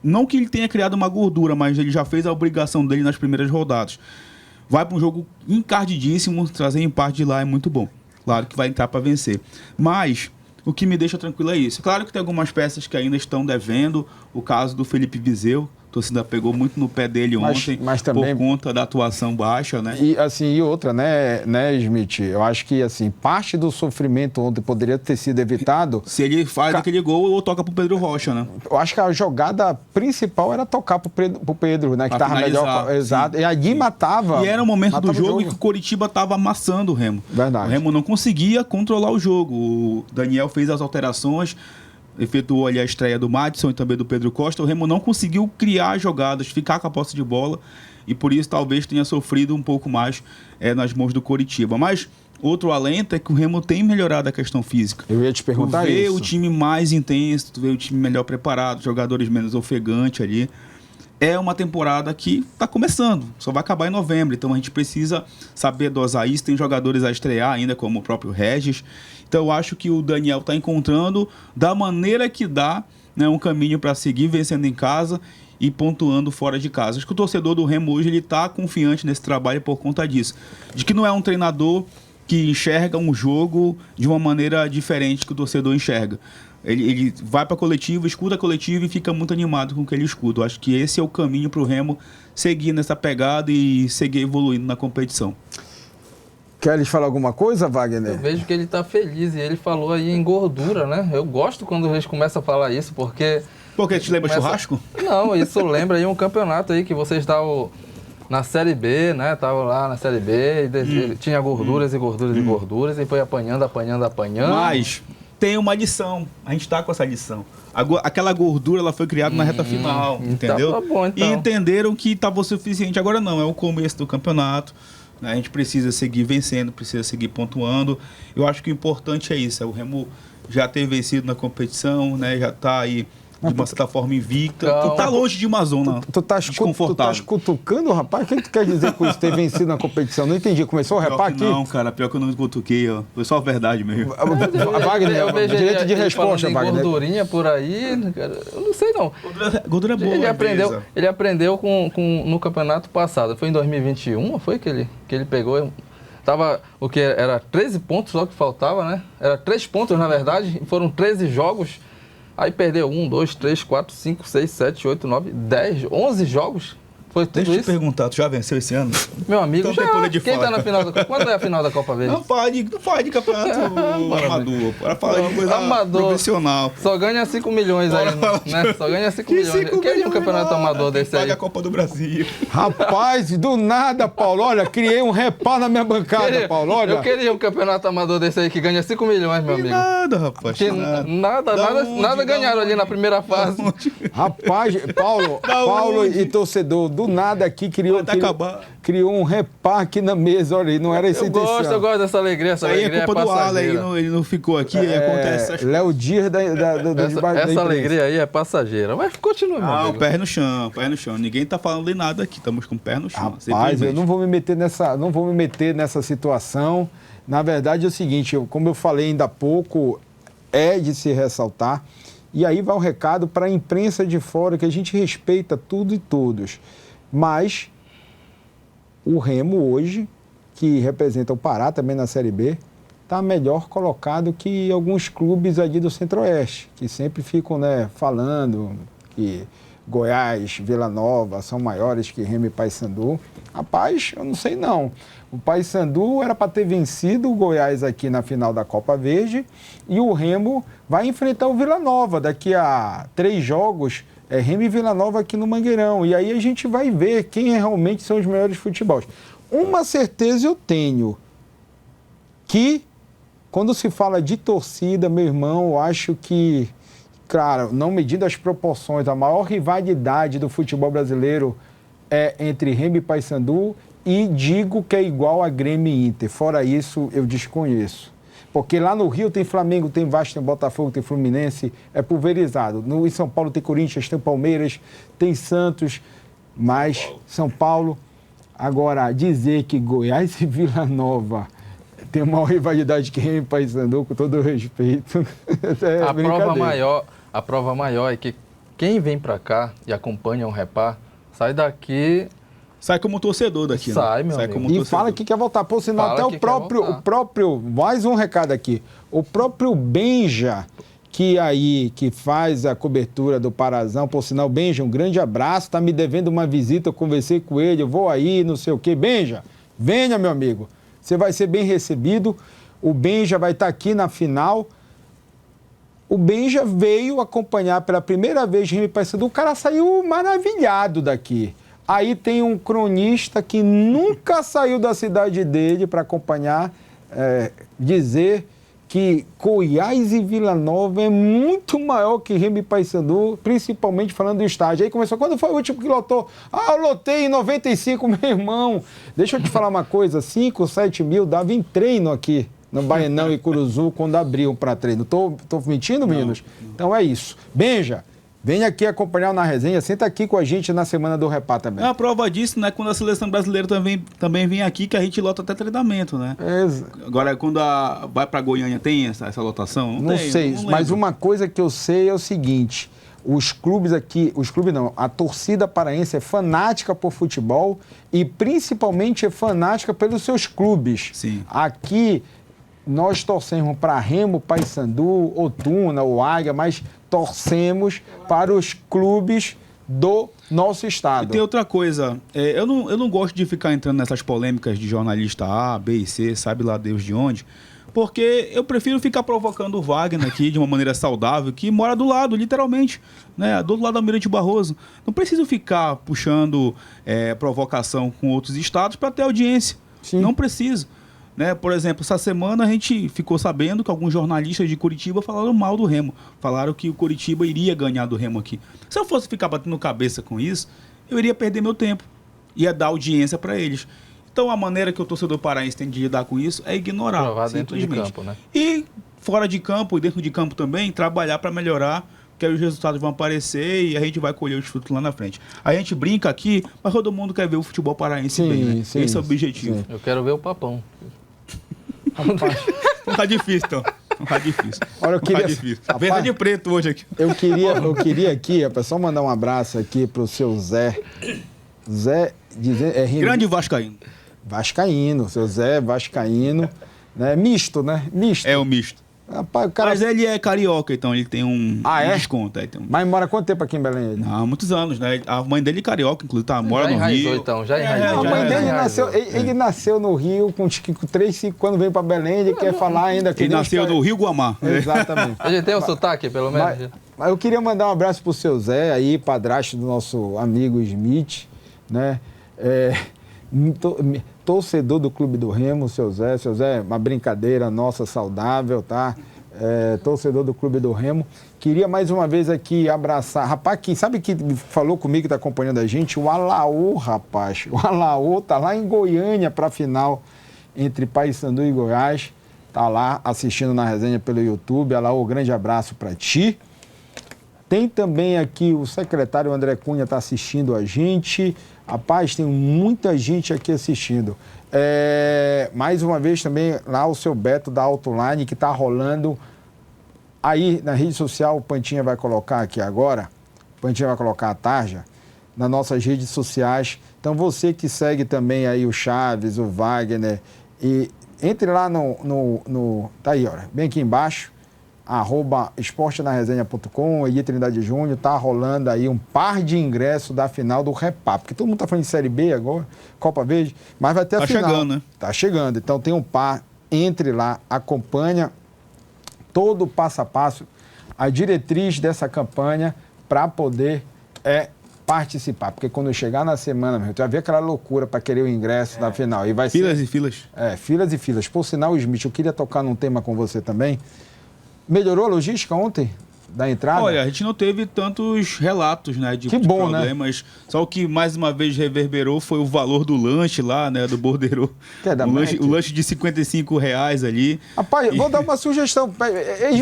Não que ele tenha criado uma gordura, mas ele já fez a obrigação dele nas primeiras rodadas. Vai para um jogo encardidíssimo, trazer empate de lá é muito bom. Claro que vai entrar para vencer. Mas o que me deixa tranquilo é isso. Claro que tem algumas peças que ainda estão devendo. O caso do Felipe Viseu. A torcida pegou muito no pé dele ontem, mas também, por conta da atuação baixa, né? E outra, né, Smith? Eu acho que, assim, parte do sofrimento ontem poderia ter sido evitado... Se ele faz aquele gol ou toca pro Pedro Rocha, né? Eu acho que a jogada principal era tocar pro Pedro, né? Que tava melhor... Exato. E ali matava... E era o momento do jogo em que o Coritiba tava amassando o Remo. Verdade. O Remo não conseguia controlar o jogo. O Daniel fez as alterações... efetuou ali a estreia do Madison e também do Pedro Costa. O Remo não conseguiu criar jogadas, ficar com a posse de bola e por isso talvez tenha sofrido um pouco mais nas mãos do Coritiba. Mas outro alento é que o Remo tem melhorado a questão física. Eu ia te perguntar isso. Tu vê o time mais intenso, tu vê o time melhor preparado, jogadores menos ofegantes ali. É uma temporada que está começando, só vai acabar em novembro, então a gente precisa saber dosar isso. Tem jogadores a estrear ainda, como o próprio Regis. Então eu acho que o Daniel está encontrando, da maneira que dá, né, um caminho para seguir vencendo em casa e pontuando fora de casa. Acho que o torcedor do Remo hoje está confiante nesse trabalho por conta disso. De que não é um treinador que enxerga um jogo de uma maneira diferente que o torcedor enxerga. Ele vai para a coletiva, escuta a coletiva e fica muito animado com o que ele escuta. Eu acho que esse é o caminho para o Remo seguir nessa pegada e seguir evoluindo na competição. Queres falar alguma coisa, Wagner? Eu vejo que ele está feliz e ele falou aí em gordura, né? Eu gosto quando eles começam a falar isso, porque... Porque te lembra churrasco? Não, isso lembra aí um campeonato aí que vocês estavam na Série B, né? Estavam lá na Série B e tinha gorduras e gorduras e gorduras e foi apanhando. Mas... tem uma lição, a gente está com essa lição. Aquela gordura ela foi criada na reta final, entendeu? Tá bom, então. E entenderam que estava o suficiente. Agora não, é o começo do campeonato, né? A gente precisa seguir vencendo, precisa seguir pontuando. Eu acho que o importante é isso, o Remo já ter vencido na competição, né? Já está aí de uma certa forma invicta. Tu tá longe de uma zona desconfortável. Tu tá cutucando, rapaz? O que tu quer dizer com isso, ter vencido na competição? Não entendi. Começou a repar aqui? Não, cara. Pior que eu não cutuquei, ó. Foi só a verdade mesmo. Wagner, direito de resposta, Wagner. Gordurinha por aí, cara. Eu não sei, não. Gordura é boa, ele aprendeu no campeonato passado. Foi em 2021, foi que ele pegou... Tava, o que era 13 pontos só que faltava, né? Era 3 pontos, na verdade, e foram 13 jogos. Aí perdeu 1, 2, 3, 4, 5, 6, 7, 8, 9, 10, 11 jogos. Foi tudo Deixa eu te isso. perguntar, tu já venceu esse ano? Meu amigo, Então tem poder de quem fala. tá na final da Copa? Quando é a final da Copa Verde? Não fala de campeonato amador. Para falar de coisa Amador. profissional. Só ganha 5 milhões aí, né? Só ganha 5 milhões. Eu queria um campeonato amador desse aí. Paga a Copa do Brasil. Rapaz, do nada, Paulo. Olha, criei um repá na minha bancada, Paulo. Olha. Eu queria um campeonato amador desse aí que ganha 5 milhões, meu amigo. Nada, rapaz. Que nada ganharam ali na primeira fase. Rapaz, Paulo e torcedor, do nada aqui criou um repá aqui na mesa, olha aí, não era essa intenção. Eu gosto dessa alegria, essa alegria é culpa do Alan, passageira. ele não ficou aqui, aí acontece essas Léo Dias da Essa alegria aí é passageira, mas continua, meu amigo. pé no chão. Ninguém tá falando de nada aqui, estamos com o pé no chão. Rapaz, eu não vou me meter nessa situação. Na verdade é o seguinte, como eu falei ainda há pouco, é de se ressaltar. E aí vai um recado para a imprensa de fora, que a gente respeita tudo e todos. Mas o Remo hoje, que representa o Pará também na Série B, está melhor colocado que alguns clubes ali do Centro-Oeste, que sempre ficam, né, falando que Goiás, Vila Nova são maiores que Remo e Paysandu. Rapaz, eu não sei não. O Paysandu era para ter vencido o Goiás aqui na final da Copa Verde e o Remo vai enfrentar o Vila Nova daqui a 3 jogos. É Remo e Vila Nova aqui no Mangueirão. E aí a gente vai ver quem realmente são os melhores futebols. Uma certeza eu tenho, que quando se fala de torcida, meu irmão, eu acho que, claro, não medindo as proporções, a maior rivalidade do futebol brasileiro é entre Remo e Paysandu, e digo que é igual a Grêmio e Inter. Fora isso, eu desconheço. Porque lá no Rio tem Flamengo, tem Vasco, tem Botafogo, tem Fluminense, é pulverizado. Em São Paulo tem Corinthians, tem Palmeiras, tem Santos, mas São Paulo. Agora, dizer que Goiás e Vila Nova tem uma maior rivalidade que Remo e Paysandu, com todo o respeito, é a prova maior é que quem vem pra cá e acompanha o Repá, sai daqui... Sai como torcedor daqui, sai, né? Meu amigo. E torcedor. Fala que quer voltar. Por sinal, até o próprio... Mais um recado aqui. O próprio Benja, que faz a cobertura do Parazão, por sinal, Benja, um grande abraço, tá me devendo uma visita, eu conversei com ele, eu vou aí, não sei o quê. Benja, venha, meu amigo. Você vai ser bem recebido. O Benja vai estar aqui na final. O Benja veio acompanhar pela primeira vez Remo e Paysandu. O cara saiu maravilhado daqui. Aí tem um cronista que nunca saiu da cidade dele para acompanhar, dizer que Goiás e Vila Nova é muito maior que Remo e Paysandu, principalmente falando do estádio. Aí começou, quando foi o último que lotou? Eu lotei em 95, meu irmão. Deixa eu te falar uma coisa, 5, 7 mil dava em treino aqui no Baenão e Curuzu quando abriam para treino. Tô mentindo, meninos? Não. Então é isso. Benja, venha aqui acompanhar o Na Resenha, senta aqui com a gente na Semana do Repá também. É a prova disso, né? Quando a seleção brasileira também vem aqui, que a gente lota até treinamento, né? Agora, quando vai pra Goiânia, tem essa lotação? Não sei, mas uma coisa que eu sei é o seguinte, a torcida paraense é fanática por futebol e principalmente é fanática pelos seus clubes. Sim. Aqui nós torcemos para Remo, Paysandu, Otuna, o Águia, mas torcemos para os clubes do nosso estado. E tem outra coisa, eu não gosto de ficar entrando nessas polêmicas de jornalista A, B e C, sabe lá Deus de onde, porque eu prefiro ficar provocando o Wagner aqui de uma maneira saudável, que mora do lado, literalmente, né, do outro lado da Almirante Barroso. Não preciso ficar puxando provocação com outros estados para ter audiência. Sim. Não preciso. Né? Por exemplo, essa semana a gente ficou sabendo que alguns jornalistas de Curitiba falaram mal do Remo. Falaram que o Curitiba iria ganhar do Remo aqui. Se eu fosse ficar batendo cabeça com isso, eu iria perder meu tempo. Ia dar audiência para eles. Então a maneira que o torcedor paraense tem de lidar com isso é ignorar. Provar dentro de campo, né? E fora de campo e dentro de campo também, trabalhar para melhorar, que aí os resultados vão aparecer e a gente vai colher os frutos lá na frente. A gente brinca aqui, mas todo mundo quer ver o futebol paraense bem, né? Sim, esse é o objetivo. Sim. Eu quero ver o Papão. Não tá difícil, então. Não tá difícil. Olha, eu queria... Tá difícil. Venda de preto hoje aqui. Eu queria aqui, só mandar um abraço aqui pro seu Zé. Zé, Grande Vascaíno. Vascaíno, seu Zé vascaíno, né? Misto, né? Misto. É o misto. Rapaz, o cara... Mas ele é carioca, então ele tem um desconto. Tem um... Mas mora quanto tempo aqui em Belém? Ele? Há muitos anos, né? A mãe dele é carioca, inclusive, mora Já no enraizou, Rio. então, já enraizou. A mãe dele enraizou. nasceu, ele nasceu no Rio com 3, 5, quando veio para Belém, ele quer falar ainda que Ele nasceu no Rio Guamá. Exatamente. A gente tem um sotaque, pelo menos? Mas eu queria mandar um abraço pro seu Zé, aí, padrasto do nosso amigo Smith, né? Torcedor do Clube do Remo, seu Zé. Seu Zé, uma brincadeira nossa, saudável, tá? Torcedor do Clube do Remo. Queria mais uma vez aqui abraçar. Rapaz, sabe que falou comigo que está acompanhando a gente? O Alaô, rapaz. O Alaô tá lá em Goiânia para a final entre Paysandu e Goiás. Tá lá assistindo na resenha pelo YouTube. Alaô, grande abraço para ti. Tem também aqui o secretário André Cunha está assistindo a gente. Rapaz, tem muita gente aqui assistindo. Mais uma vez também lá o seu Beto da Autoline, que está rolando aí na rede social. O Pantinha vai colocar aqui agora. O Pantinha vai colocar a tarja nas nossas redes sociais. Então você que segue também aí o Chaves, o Wagner, e entre lá tá aí, olha, bem aqui embaixo, @esportenaresenha.com, Edir Trindade Júnior, tá rolando aí um par de ingressos da final do Repap, porque todo mundo tá falando de Série B agora, Copa Verde, mas vai ter a final. Tá chegando, né? Tá chegando, então tem um par, entre lá, acompanha todo o passo a passo, a diretriz dessa campanha para poder participar, porque quando chegar na semana, meu, tu vai ver aquela loucura para querer o ingresso na final. E vai filas ser... e filas. Filas e filas. Por sinal, Smith, eu queria tocar num tema com você também. Melhorou a logística ontem da entrada? Olha, a gente não teve tantos relatos, né, de problemas. Né? Só o que mais uma vez reverberou foi o valor do lanche lá, né, do borderô. O lanche de R$55 ali. Rapaz, vou dar uma sugestão.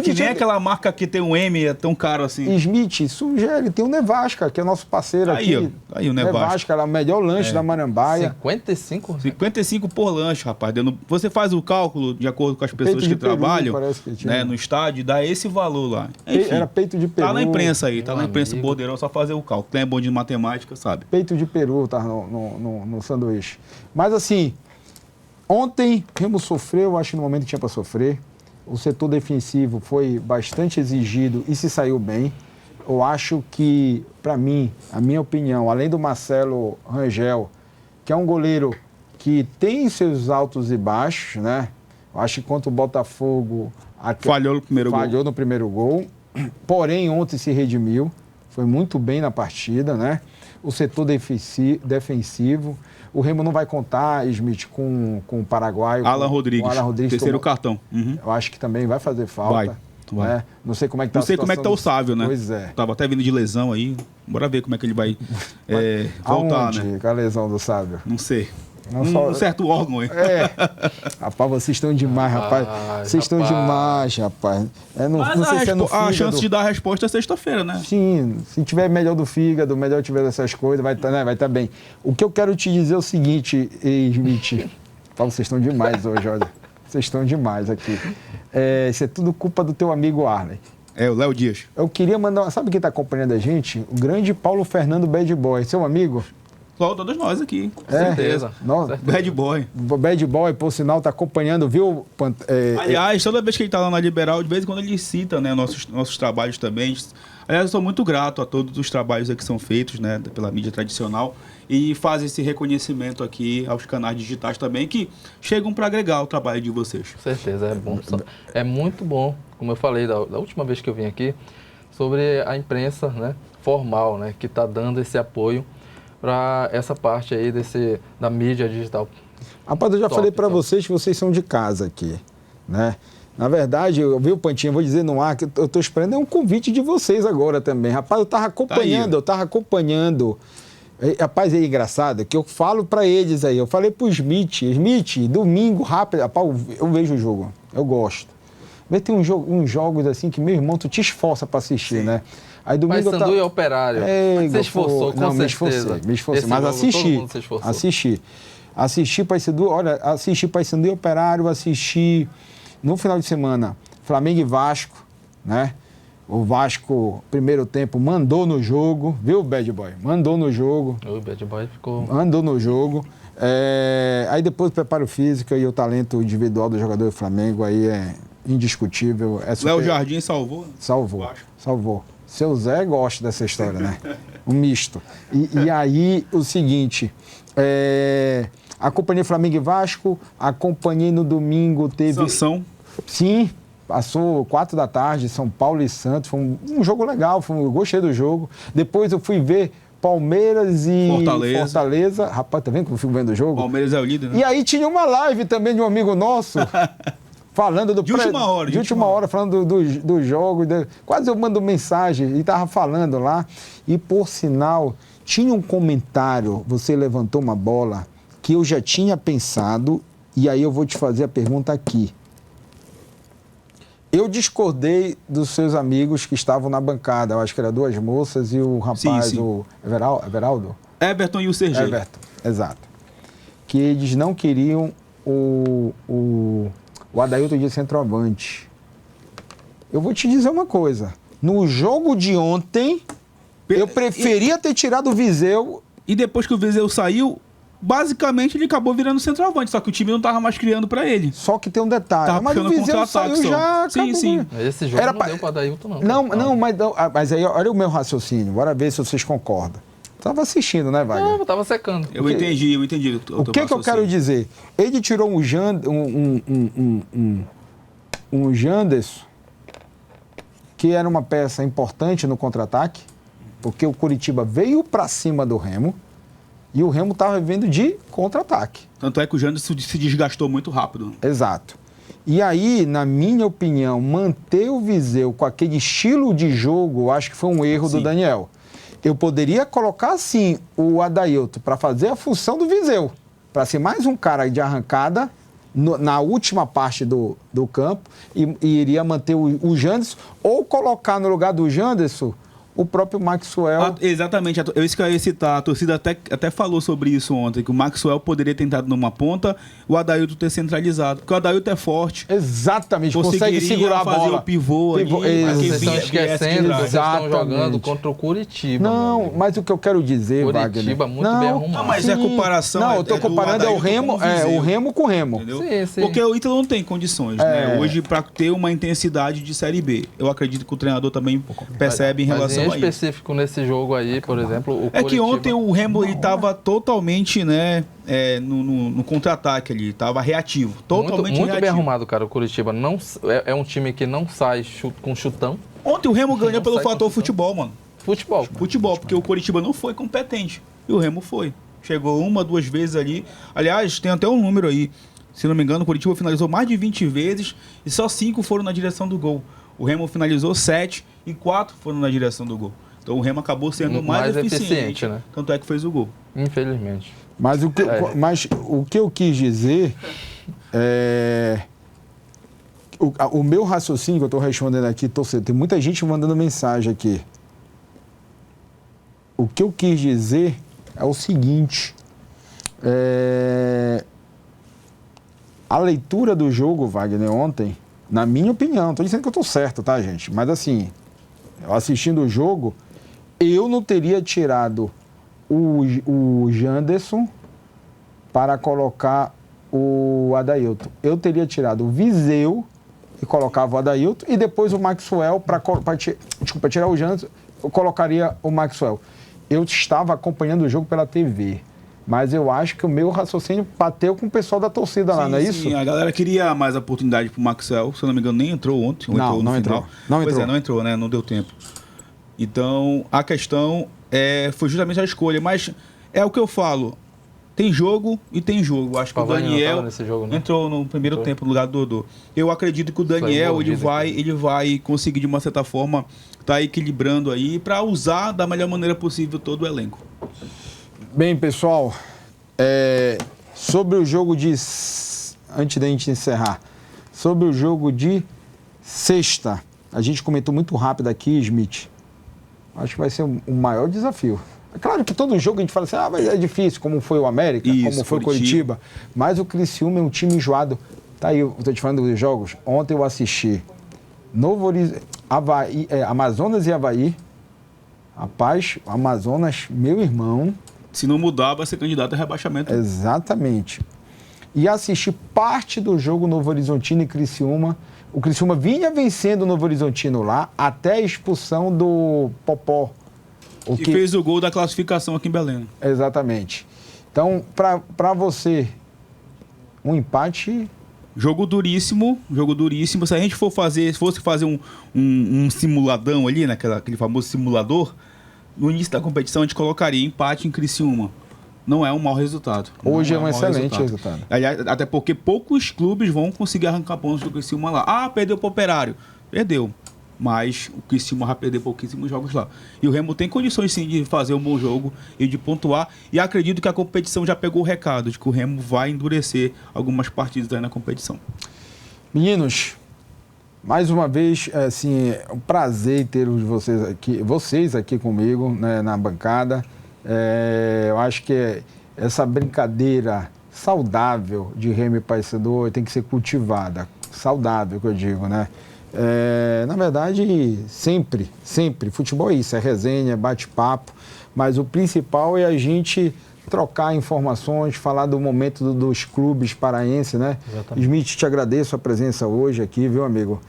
Que nem aquela marca que tem um M, é tão caro assim. Smith, sugere, tem o Nevasca, que é nosso parceiro aqui. Aí o Nevasca. É o melhor lanche da Marambaia. 55 por lanche, rapaz. Você faz o cálculo de acordo com as pessoas que trabalham, né, no estádio, dá esse valor lá. Enfim, era peito de peru. Tá na imprensa aí, tá na imprensa borderão, só fazer o cálculo. Quem é bom de matemática, sabe? Peito de peru tá no sanduíche. Mas assim, ontem Remo sofreu, acho que no momento que tinha para sofrer. O setor defensivo foi bastante exigido e se saiu bem. Eu acho que, para mim, a minha opinião, além do Marcelo Rangel, que é um goleiro que tem seus altos e baixos, né? Eu acho que contra o Botafogo... Falhou no primeiro gol. Porém, ontem se redimiu, foi muito bem na partida, né? O setor defensivo, o Remo não vai contar, Smith, com o paraguaio. Alan Rodrigues, terceiro cartão. Uhum. Eu acho que também vai fazer falta. Vai. Né? Não sei como é que tá a situação. Não sei como é que tá o Sávio, né? Pois é. Tava até vindo de lesão aí, bora ver como é que ele vai voltar, aonde, né? Com a lesão do Sábio? Não sei. Um certo órgão aí. Rapaz, vocês estão demais, rapaz. Vocês estão demais, rapaz. Não sei se é no fígado. A chance de dar a resposta é sexta-feira, né? Sim, se tiver melhor do fígado, melhor tiver essas coisas, vai tá bem. O que eu quero te dizer é o seguinte, Smith. Vocês estão demais hoje, olha. Vocês estão demais aqui. Isso é tudo culpa do teu amigo Arley. O Léo Dias. Eu queria mandar... Sabe quem está acompanhando a gente? O grande Paulo Fernando Bad Boy. Seu amigo? Todos nós aqui, com certeza. Bad Boy. Bad Boy, por sinal, está acompanhando, viu? Aliás, toda vez que ele está lá na Liberal, de vez em quando ele cita, né, nossos trabalhos também. Aliás, eu sou muito grato a todos os trabalhos que são feitos, né, pela mídia tradicional e faz esse reconhecimento aqui aos canais digitais também, que chegam para agregar o trabalho de vocês. Com certeza, é bom. É muito bom, como eu falei da última vez que eu vim aqui, sobre a imprensa, né, formal, né, que está dando esse apoio para essa parte aí da mídia digital. Rapaz, eu já falei para vocês que vocês são de casa aqui, né? Na verdade, eu vi o Pantinho, vou dizer no ar, que eu estou esperando um convite de vocês agora também. Rapaz, eu estava acompanhando, Rapaz, é engraçado que eu falo para eles aí, eu falei pro Smith, domingo, rápido, rapaz, eu vejo o jogo, eu gosto. Tem uns jogos assim que, meu irmão, tu te esforça para assistir, né? Aí domingo Paysandu e Operário. Você esforçou, com certeza. Me esforcei, mas assisti Paysandu, assisti Paysandu e Operário, assisti no final de semana Flamengo e Vasco, né? O Vasco, primeiro tempo, mandou no jogo, viu, Bad Boy? Mandou no jogo. O Bad Boy ficou... Mandou no jogo. Aí depois o preparo físico e o talento individual do jogador do Flamengo aí é indiscutível. Léo Jardim salvou? Salvou. Seu Zé gosta dessa história, né? Um misto. E aí, o seguinte, acompanhei Flamengo e Vasco, acompanhei no domingo, teve... Sansão. Sim, passou 4 da tarde, São Paulo e Santos, foi um jogo legal, eu gostei do jogo. Depois eu fui ver Palmeiras e Fortaleza. Rapaz, tá vendo como eu fico vendo o jogo? Palmeiras é o líder, né? E aí tinha uma live também de um amigo nosso, falando do... De última hora. De última hora, falando do jogo. Quase eu mando mensagem e tava falando lá. E, por sinal, tinha um comentário, você levantou uma bola, que eu já tinha pensado, e aí eu vou te fazer a pergunta aqui. Eu discordei dos seus amigos que estavam na bancada. Eu acho que eram 2 moças e o rapaz, sim. o Everaldo? Everton e o Sergei. Everton, exato. Que eles não queriam o Adailton de centroavante. Eu vou te dizer uma coisa. No jogo de ontem, eu preferia ter tirado o Viseu. E depois que o Viseu saiu, basicamente ele acabou virando centroavante, só que o time não estava mais criando para ele. Só que tem um detalhe. Tava Mas o Viseu saiu já... Sim. Esse jogo não deu para Adailton, não. Mas aí olha o meu raciocínio. Bora ver se vocês concordam. Estava assistindo, né, Wagner? Não, eu estava secando. Eu entendi. O que eu quero dizer? Ele tirou um Janderson, que era uma peça importante no contra-ataque, porque o Coritiba veio para cima do Remo e o Remo estava vivendo de contra-ataque. Tanto é que o Janderson se desgastou muito rápido. Exato. E aí, na minha opinião, manter o Viseu com aquele estilo de jogo, eu acho que foi um erro do Daniel. Eu poderia colocar, sim, o Adailton para fazer a função do Viseu, para ser mais um cara de arrancada na última parte do campo e iria manter o Janderson, ou colocar no lugar do Janderson o próprio Maxwell. Exatamente, isso que eu ia citar. A torcida até falou sobre isso ontem, que o Maxwell poderia ter tentado numa ponta, o Adailton ter centralizado, porque o Adailton é forte. Exatamente, consegue segurar a bola. Fazer o pivô ali. Vocês estão esquecendo, vocês estão jogando contra o Curitiba. Não, mas o que eu quero dizer, Wagner... Curitiba muito bem arrumado. Não, mas a comparação... Não, eu estou comparando o Remo com o Remo. Entendeu? Sim. Porque o Ítalo não tem condições, né? Hoje, para ter uma intensidade de Série B. Eu acredito que o treinador também percebe em relação a isso. Específico nesse jogo aí, por exemplo, o Curitiba... que ontem o Remo estava totalmente, né, no contra-ataque ali, estava reativo, totalmente muito reativo. Bem arrumado, cara. O Curitiba não, é um time que não sai com chutão. Ontem o Remo ganhou pelo fator futebol, mano. Futebol, porque o Curitiba não foi competente e o Remo foi. Chegou 1, 2 vezes ali. Aliás, tem até um número aí. Se não me engano, o Curitiba finalizou mais de 20 vezes e só 5 foram na direção do gol. O Remo finalizou 7 e 4 foram na direção do gol. Então o Remo acabou sendo mais eficiente, né? Tanto é que fez o gol. Infelizmente. Mas o que eu quis dizer é... O meu raciocínio que eu estou respondendo aqui, tem muita gente mandando mensagem aqui. O que eu quis dizer é o seguinte. A leitura do jogo, Wagner, ontem, na minha opinião, não estou dizendo que eu estou certo, tá, gente? Mas assim, assistindo o jogo, eu não teria tirado o Janderson para colocar o Adailton. Eu teria tirado o Viseu e colocava o Adailton e depois o Maxwell para tirar o Janderson, eu colocaria o Maxwell. Eu estava acompanhando o jogo pela TV, mas eu acho que o meu raciocínio bateu com o pessoal da torcida lá, não é isso? Sim, a galera queria mais oportunidade pro Maxwell, se eu não me engano, nem entrou ontem. Não entrou. Não entrou, né? Não deu tempo. Então, a questão foi justamente a escolha, mas é o que eu falo. Tem jogo e tem jogo. Acho que o Daniel jogo, né? entrou no primeiro tempo no lugar do Dodô. Eu acredito que o Daniel ele vai conseguir, de uma certa forma, estar equilibrando aí para usar da melhor maneira possível todo o elenco. Bem, pessoal, sobre o jogo de... Antes da gente encerrar, sobre o jogo de sexta, a gente comentou muito rápido aqui, Smith. Acho que vai ser o maior desafio. É claro que todo jogo a gente fala assim, mas é difícil, como foi o América, como foi o Coritiba. Mas o Criciúma é um time enjoado. Tá aí, eu estou te falando dos jogos. Ontem eu assisti Amazonas e Avaí. Rapaz, Amazonas, meu irmão, Se não mudar, vai ser candidato a rebaixamento. Exatamente. E assisti parte do jogo Novo Horizontino e Criciúma. O Criciúma vinha vencendo o Novo Horizontino lá, até a expulsão do Popó. Que fez o gol da classificação aqui em Belém. Exatamente. Então, para você, um empate... Jogo duríssimo. Se a gente fosse fazer um simuladão ali, aquele famoso simulador, no início da competição a gente colocaria empate em Criciúma. Não é um mau resultado. Hoje é um excelente resultado. Aliás, até porque poucos clubes vão conseguir arrancar pontos do Criciúma lá. Ah, perdeu pro Operário. Perdeu. Mas o Criciúma vai perder pouquíssimos jogos lá. E o Remo tem condições sim de fazer um bom jogo e de pontuar. E acredito que a competição já pegou o recado de que o Remo vai endurecer algumas partidas aí na competição. Meninos, mais uma vez, assim, é um prazer ter vocês aqui comigo, né, na bancada. Eu acho que essa brincadeira saudável de Remo e Paysandu tem que ser cultivada. Saudável, que eu digo, né? Na verdade, sempre, futebol é isso, é resenha, bate-papo, mas o principal é a gente trocar informações, falar do momento dos clubes paraenses, né? Exatamente. Smith, te agradeço a presença hoje aqui, viu, amigo?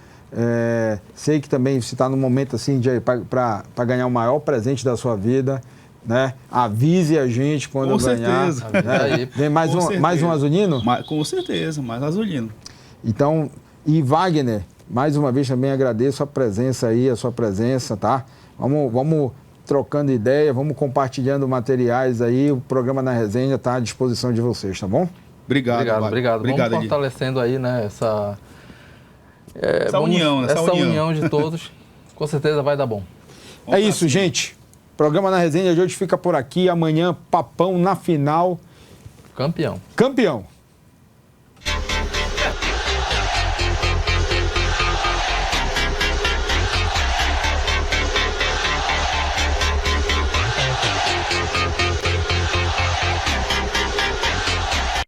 Sei que também você está no momento assim para ganhar o maior presente da sua vida, né? Avise a gente quando com ganhar. Certeza. Né? Vem mais um azulino? Com certeza, mais azulino. Então, e Wagner, mais uma vez também agradeço a presença aí, a sua presença, tá? Vamos trocando ideia, vamos compartilhando materiais aí, o programa Na Resenha está à disposição de vocês, tá bom? Obrigado. Vamos fortalecendo aí, né, essa união de todos, com certeza vai dar bom. É isso, gente. Programa Na Resenha de hoje fica por aqui, amanhã papão na final. Campeão.